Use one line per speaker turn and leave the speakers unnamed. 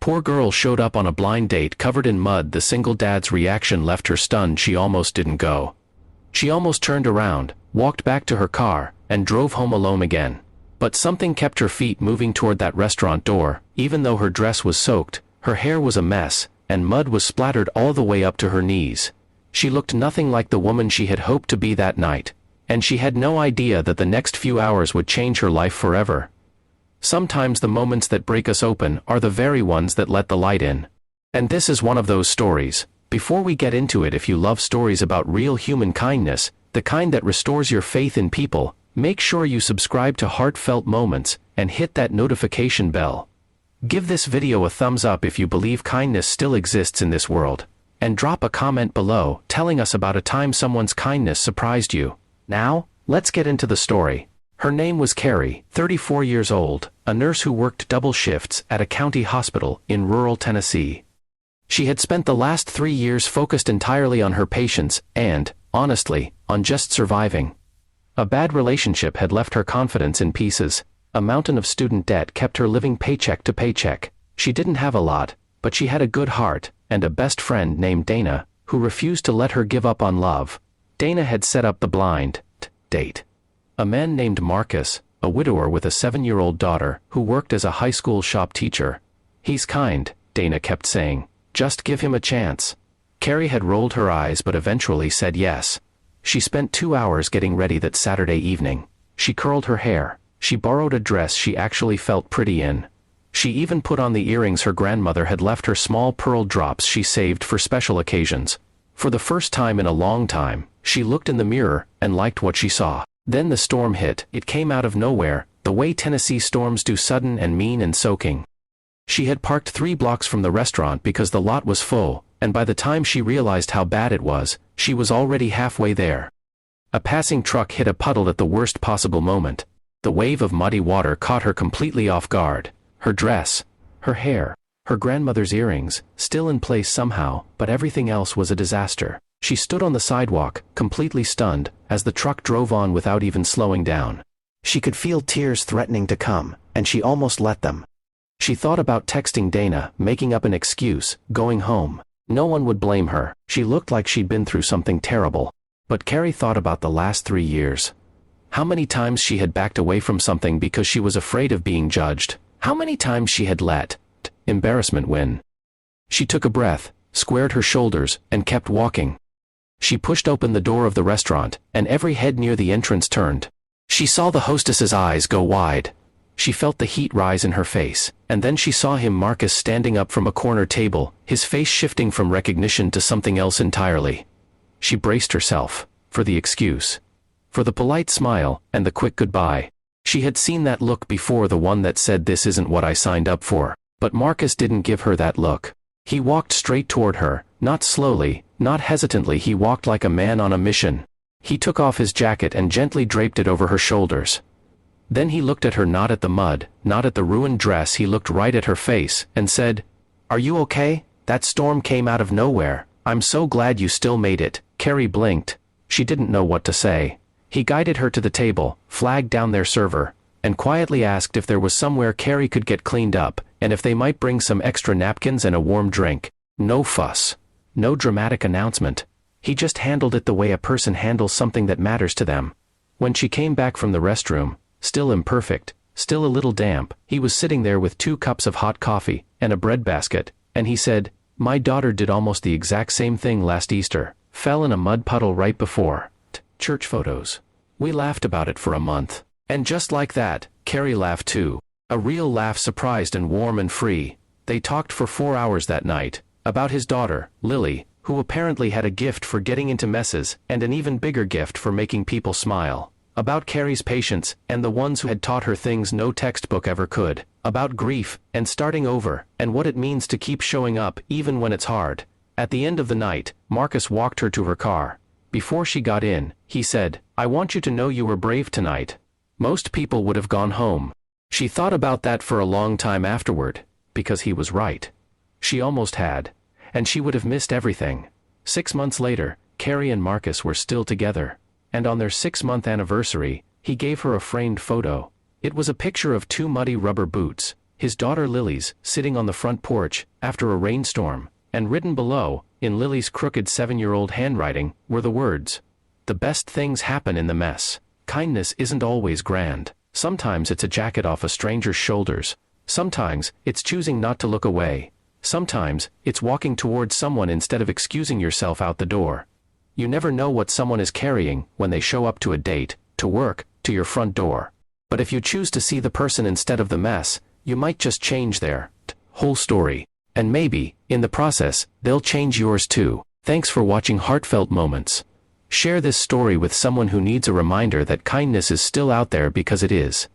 Poor girl showed up on a blind date covered in mud. The single dad's reaction left her stunned. She almost didn't go. She almost turned around, walked back to her car, and drove home alone again. But something kept her feet moving toward that restaurant door. Even though her dress was soaked, her hair was a mess, and mud was splattered all the way up to her knees. She looked nothing like the woman she had hoped to be that night, and she had no idea that the next few hours would change her life forever. Sometimes the moments that break us open are the very ones that let the light in. And this is one of those stories. Before we get into it, if you love stories about real human kindness, the kind that restores your faith in people, make sure you subscribe to Heartfelt Moments and hit that notification bell. Give this video a thumbs up if you believe kindness still exists in this world, and drop a comment below telling us about a time someone's kindness surprised you. Now, let's get into the story. Her name was Carrie, 34 years old, a nurse who worked double shifts at a county hospital in rural Tennessee. She had spent the last 3 years focused entirely on her patients and, honestly, on just surviving. A bad relationship had left her confidence in pieces. A mountain of student debt kept her living paycheck to paycheck. She didn't have a lot, but she had a good heart, and a best friend named Dana, who refused to let her give up on love. Dana had set up the blind date. A man named Marcus, a widower with a 7-year-old daughter, who worked as a high school shop teacher. "He's kind," Dana kept saying. "Just give him a chance." Carrie had rolled her eyes but eventually said yes. She spent 2 hours getting ready that Saturday evening. She curled her hair. She borrowed a dress she actually felt pretty in. She even put on the earrings her grandmother had left her, small pearl drops she saved for special occasions. For the first time in a long time, she looked in the mirror and liked what she saw. Then the storm hit. It came out of nowhere, the way Tennessee storms do, sudden and mean and soaking. She had parked 3 blocks from the restaurant because the lot was full, and by the time she realized how bad it was, she was already halfway there. A passing truck hit a puddle at the worst possible moment. The wave of muddy water caught her completely off guard. Her dress, her hair, her grandmother's earrings, still in place somehow, but everything else was a disaster. She stood on the sidewalk, completely stunned, as the truck drove on without even slowing down. She could feel tears threatening to come, and she almost let them. She thought about texting Dana, making up an excuse, going home. No one would blame her. She looked like she'd been through something terrible. But Carrie thought about the last 3 years. How many times she had backed away from something because she was afraid of being judged. How many times she had let embarrassment win. She took a breath, squared her shoulders, and kept walking. She pushed open the door of the restaurant, and every head near the entrance turned. She saw the hostess's eyes go wide. She felt the heat rise in her face, and then she saw him, Marcus, standing up from a corner table, his face shifting from recognition to something else entirely. She braced herself for the excuse, for the polite smile, and the quick goodbye. She had seen that look before, the one that said, "This isn't what I signed up for." But Marcus didn't give her that look. He walked straight toward her, not slowly, not hesitantly. He walked like a man on a mission. He took off his jacket and gently draped it over her shoulders. Then he looked at her, not at the mud, not at the ruined dress. He looked right at her face and said, "Are you okay? That storm came out of nowhere. I'm so glad you still made it." Carrie blinked. She didn't know what to say. He guided her to the table, flagged down their server, and quietly asked if there was somewhere Carrie could get cleaned up, and if they might bring some extra napkins and a warm drink. No fuss. No dramatic announcement. He just handled it the way a person handles something that matters to them. When she came back from the restroom, still imperfect, still a little damp, he was sitting there with 2 cups of hot coffee and a bread basket, and he said, "My daughter did almost the exact same thing last Easter. Fell in a mud puddle right before church photos. We laughed about it for a month." And just like that, Carrie laughed too. A real laugh, surprised and warm and free. They talked for 4 hours that night, about his daughter, Lily, who apparently had a gift for getting into messes, and an even bigger gift for making people smile. About Carrie's patients, and the ones who had taught her things no textbook ever could. About grief, and starting over, and what it means to keep showing up even when it's hard. At the end of the night, Marcus walked her to her car. Before she got in, he said, "I want you to know you were brave tonight. Most people would have gone home." She thought about that for a long time afterward, because he was right. She almost had, and she would have missed everything. 6 months later, Carrie and Marcus were still together, and on their 6-month anniversary, he gave her a framed photo. It was a picture of 2 muddy rubber boots, his daughter Lily's, sitting on the front porch, after a rainstorm, and written below, in Lily's crooked 7-year-old handwriting, were the words, "The best things happen in the mess. Kindness isn't always grand. Sometimes it's a jacket off a stranger's shoulders. Sometimes, it's choosing not to look away. Sometimes, it's walking towards someone instead of excusing yourself out the door. You never know what someone is carrying when they show up to a date, to work, to your front door. But if you choose to see the person instead of the mess, you might just change their whole story. And maybe, in the process, they'll change yours too." Thanks for watching Heartfelt Moments. Share this story with someone who needs a reminder that kindness is still out there because it is.